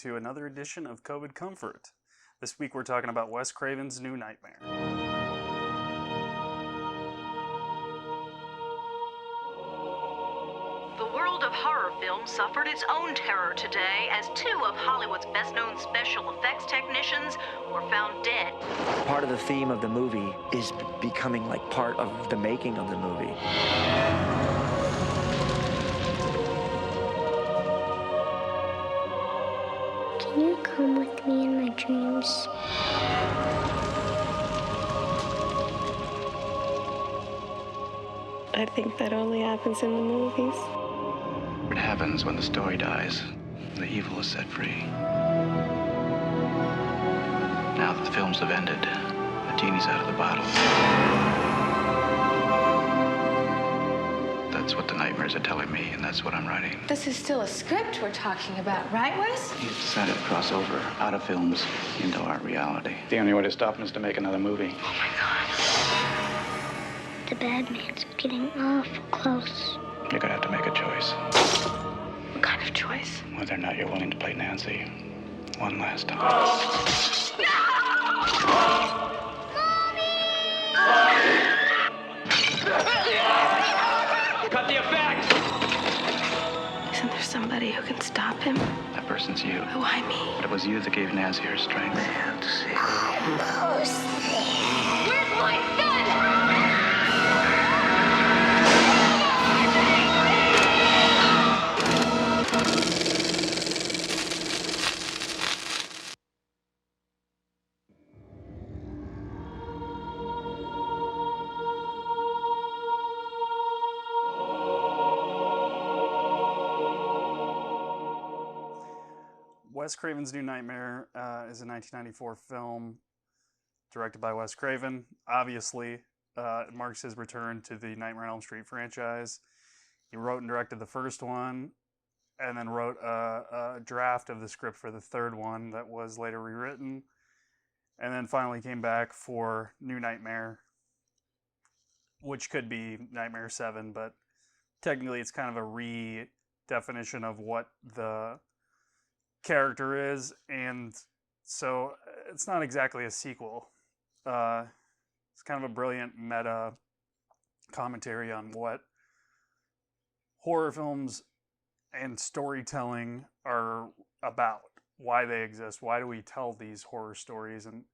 to another edition of COVID Comfort. This week we're talking about Wes Craven's New Nightmare. The world of horror film suffered its own terror today as two of Hollywood's best-known special effects technicians were found dead. Part of the theme of the movie is becoming like part of the making of the movie. Can you come with me in my dreams? I think that only happens in the movies. What happens when the story dies? The evil is set free. Now that the films have ended, the genie's out of the bottle. That's what the nightmares are telling me, and that's what I'm writing. This is still a script we're talking about, right, Wes? He's decided to cross over out of films into our reality. The only way to stop him is to make another movie. Oh my God. The bad man's getting awful close. You're gonna have to make a choice. What kind of choice? Whether or not you're willing to play Nancy one last time. Cut the effect! Isn't there somebody who can stop him? That person's you. Why me? But it was you that gave Nancy her strength. Nancy. Almost there. Where's my gun? Wes Craven's New Nightmare is a 1994 film directed by Wes Craven. Obviously, it marks his return to the Nightmare on Elm Street franchise. He wrote and directed the first one, and then wrote a draft of the script for the third one that was later rewritten, and then finally came back for New Nightmare, which could be Nightmare 7, but technically it's kind of a redefinition of what the character is, and so it's not exactly a sequel. It's kind of a brilliant meta commentary on what horror films and storytelling are about, why they exist, why do we tell these horror stories, and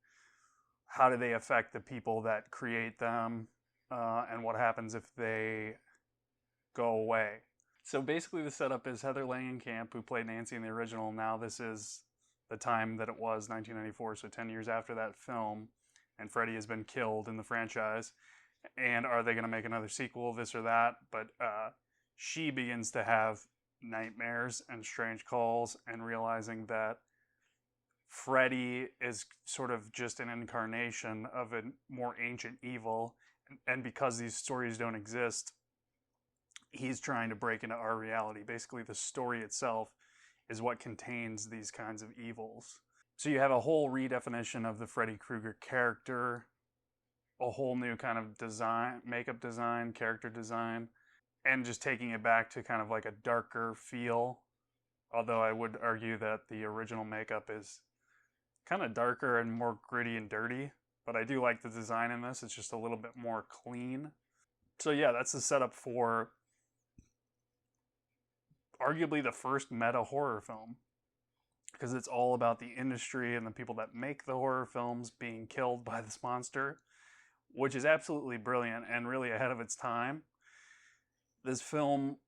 how do they affect the people that create them, and what happens if they go away. So basically the setup is Heather Langenkamp, who played Nancy in the original. Now this is the time that it was, 1994, so 10 years after that film, and Freddy has been killed in the franchise. And are they going to make another sequel, this or that? But she begins to have nightmares and strange calls, and realizing that Freddy is sort of just an incarnation of a more ancient evil. And because these stories don't exist, he's trying to break into our reality. Basically, the story itself is what contains these kinds of evils. So you have a whole redefinition of the Freddy Krueger character, a whole new kind of design, makeup design, character design, and just taking it back to kind of like a darker feel. Although I would argue that the original makeup is kind of darker and more gritty and dirty, but I do like the design in this. It's just a little bit more clean. So yeah, that's the setup for arguably the first meta horror film, because it's all about the industry and the people that make the horror films being killed by this monster, which is absolutely brilliant and really ahead of its time. This film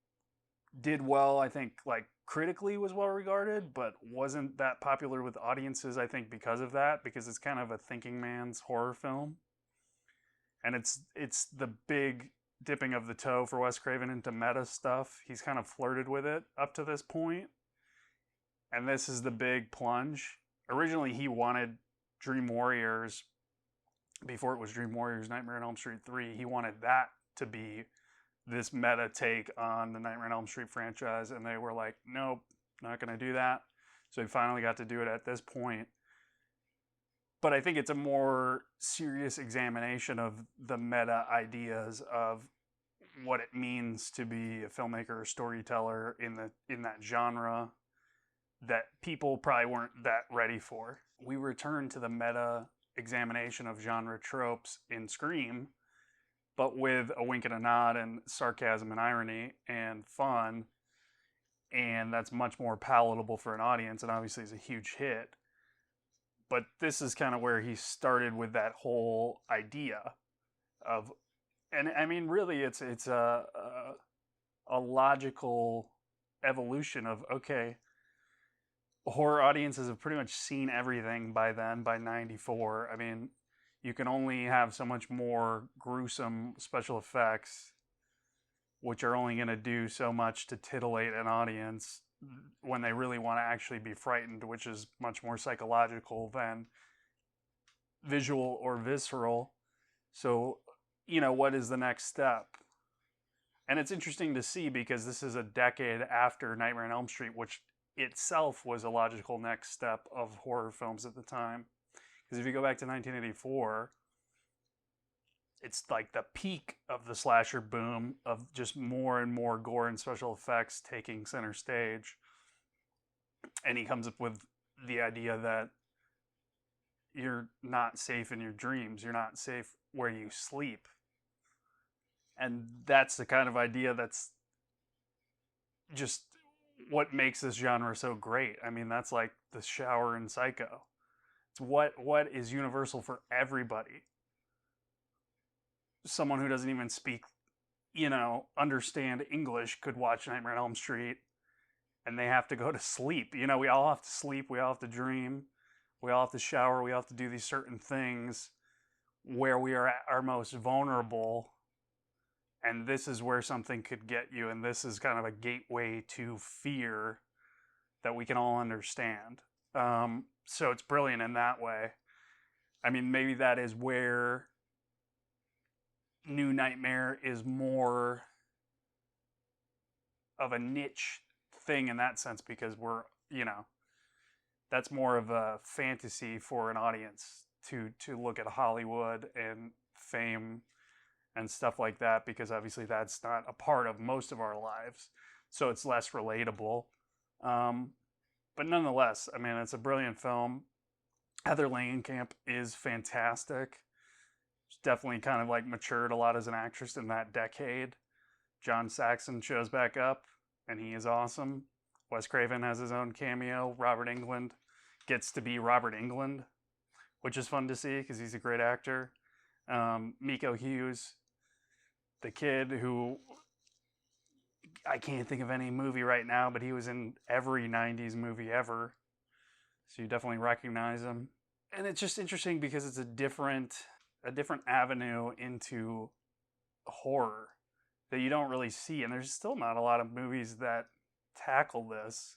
did well, I think, like critically was well regarded, but wasn't that popular with audiences, I think, because of that, because it's kind of a thinking man's horror film. And it's the big dipping of the toe for Wes Craven into meta stuff. He's kind of flirted with it up to this point, and this is the big plunge. Originally, he wanted Dream Warriors, before it was Dream Warriors Nightmare on Elm Street 3, he wanted that to be this meta take on the Nightmare on Elm Street franchise, and they were like, nope, not going to do that. So he finally got to do it at this point. But I think it's a more serious examination of the meta ideas of what it means to be a filmmaker or storyteller in that genre, that people probably weren't that ready for. We return to the meta examination of genre tropes in Scream, but with a wink and a nod and sarcasm and irony and fun, and that's much more palatable for an audience, and obviously is a huge hit. But this is kind of where he started with that whole idea of, and I mean, really, it's a logical evolution of, okay, horror audiences have pretty much seen everything by then, by 94. I mean, you can only have so much more gruesome special effects, which are only going to do so much to titillate an audience when they really want to actually be frightened, which is much more psychological than visual or visceral. So, what is the next step? And it's interesting to see because this is a decade after Nightmare on Elm Street, which itself was a logical next step of horror films at the time. Because if you go back to 1984, it's like the peak of the slasher boom of just more and more gore and special effects taking center stage. And he comes up with the idea that you're not safe in your dreams. You're not safe where you sleep. And that's the kind of idea that's just what makes this genre so great. I mean, that's like the shower in Psycho. It's what is universal for everybody. Someone who doesn't even speak, understand English could watch Nightmare on Elm Street and they have to go to sleep. We all have to sleep. We all have to dream. We all have to shower. We all have to do these certain things where we are at our most vulnerable. And this is where something could get you. And this is kind of a gateway to fear that we can all understand. So it's brilliant in that way. I mean, maybe that is where New Nightmare is more of a niche thing in that sense, because we're, that's more of a fantasy for an audience to look at Hollywood and fame and stuff like that, because obviously that's not a part of most of our lives. So it's less relatable. But nonetheless, I mean, it's a brilliant film. Heather Langenkamp is fantastic. She's definitely kind of like matured a lot as an actress in that decade. John Saxon shows back up, and he is awesome. Wes Craven has his own cameo. Robert Englund gets to be Robert Englund, which is fun to see because he's a great actor. Miko Hughes, the kid who, I can't think of any movie right now, but he was in every 90s movie ever. So you definitely recognize him. And it's just interesting because it's a different avenue into horror that you don't really see. And there's still not a lot of movies that tackle this.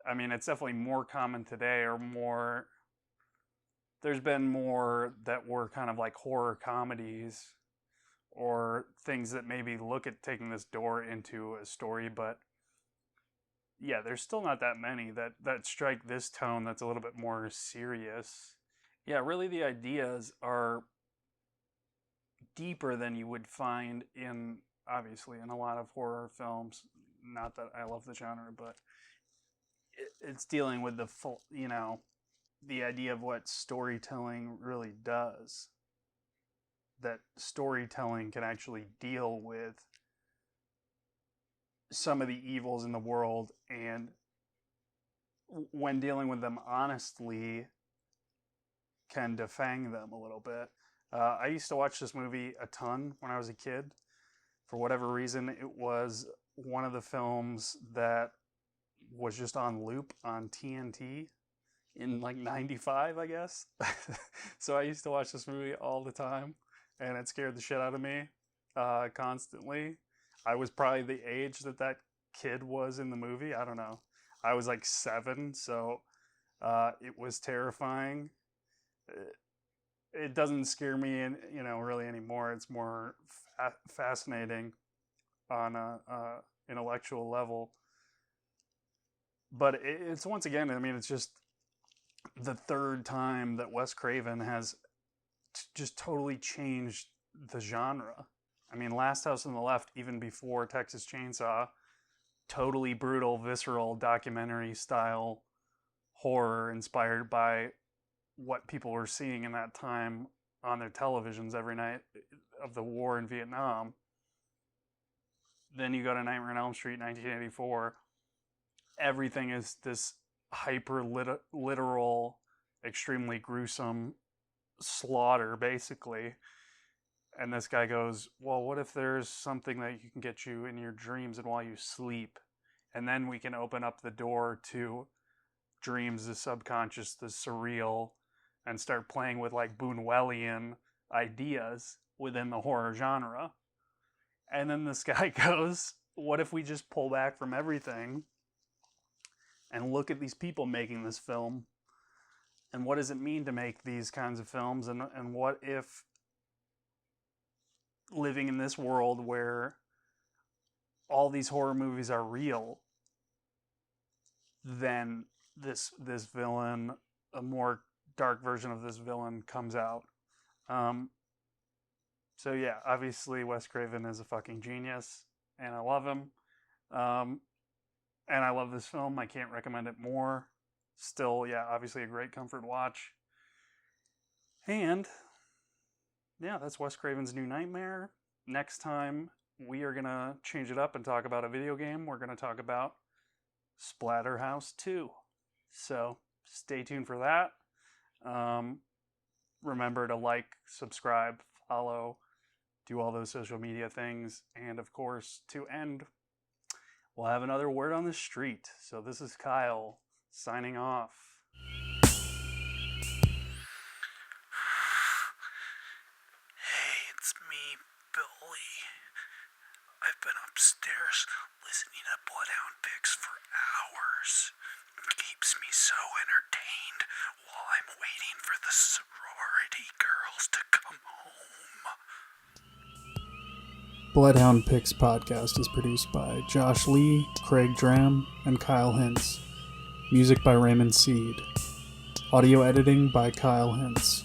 I mean, it's definitely more common today, or more, there's been more that were kind of like horror comedies or things that maybe look at taking this door into a story, but yeah, there's still not that many that strike this tone that's a little bit more serious. Yeah, really the ideas are deeper than you would find in, obviously, in a lot of horror films. Not that I love the genre, but it's dealing with the full, the idea of what storytelling really does. That storytelling can actually deal with some of the evils in the world, and when dealing with them honestly, can defang them a little bit. I used to watch this movie a ton when I was a kid. For whatever reason, it was one of the films that was just on loop on TNT in like 95, I guess. So I used to watch this movie all the time, and it scared the shit out of me constantly. I was probably the age that kid was in the movie. I don't know. I was like 7, so it was terrifying. It doesn't scare me, really anymore. It's more fascinating on a intellectual level. But it's, once again, I mean, it's just the third time that Wes Craven has just totally changed the genre. I mean, Last House on the Left, even before Texas Chainsaw, totally brutal, visceral, documentary style horror inspired by what people were seeing in that time on their televisions every night of the war in Vietnam. Then you go to Nightmare on Elm Street, 1984. Everything is this hyper literal, extremely gruesome slaughter, basically. And this guy goes, well, what if there's something that you can get you in your dreams and while you sleep? And then we can open up the door to dreams, the subconscious, the surreal, and start playing with like Buñuelian ideas within the horror genre. And then this guy goes, what if we just pull back from everything and look at these people making this film? And what does it mean to make these kinds of films? And what if living in this world where all these horror movies are real, then this villain, a more dark version of this villain, comes out. So yeah, obviously Wes Craven is a fucking genius, and I love him. And I love this film. I can't recommend it more. Still, yeah, obviously a great comfort watch. And yeah, that's Wes Craven's New Nightmare. Next time, we are going to change it up and talk about a video game. We're going to talk about Splatterhouse 2. So stay tuned for that. Remember to like, subscribe, follow, do all those social media things. And of course, to end, we'll have another word on the street. So this is Kyle signing off. Hey, it's me, Billy. I've been upstairs listening to Bloodhound Pix for hours. It keeps me so entertained while I'm waiting for the sorority girls to come home. Bloodhound Pix podcast is produced by Josh Lee, Craig Dram, and Kyle Hintz. Music by Raymond Seed. Audio editing by Kyle Hintz.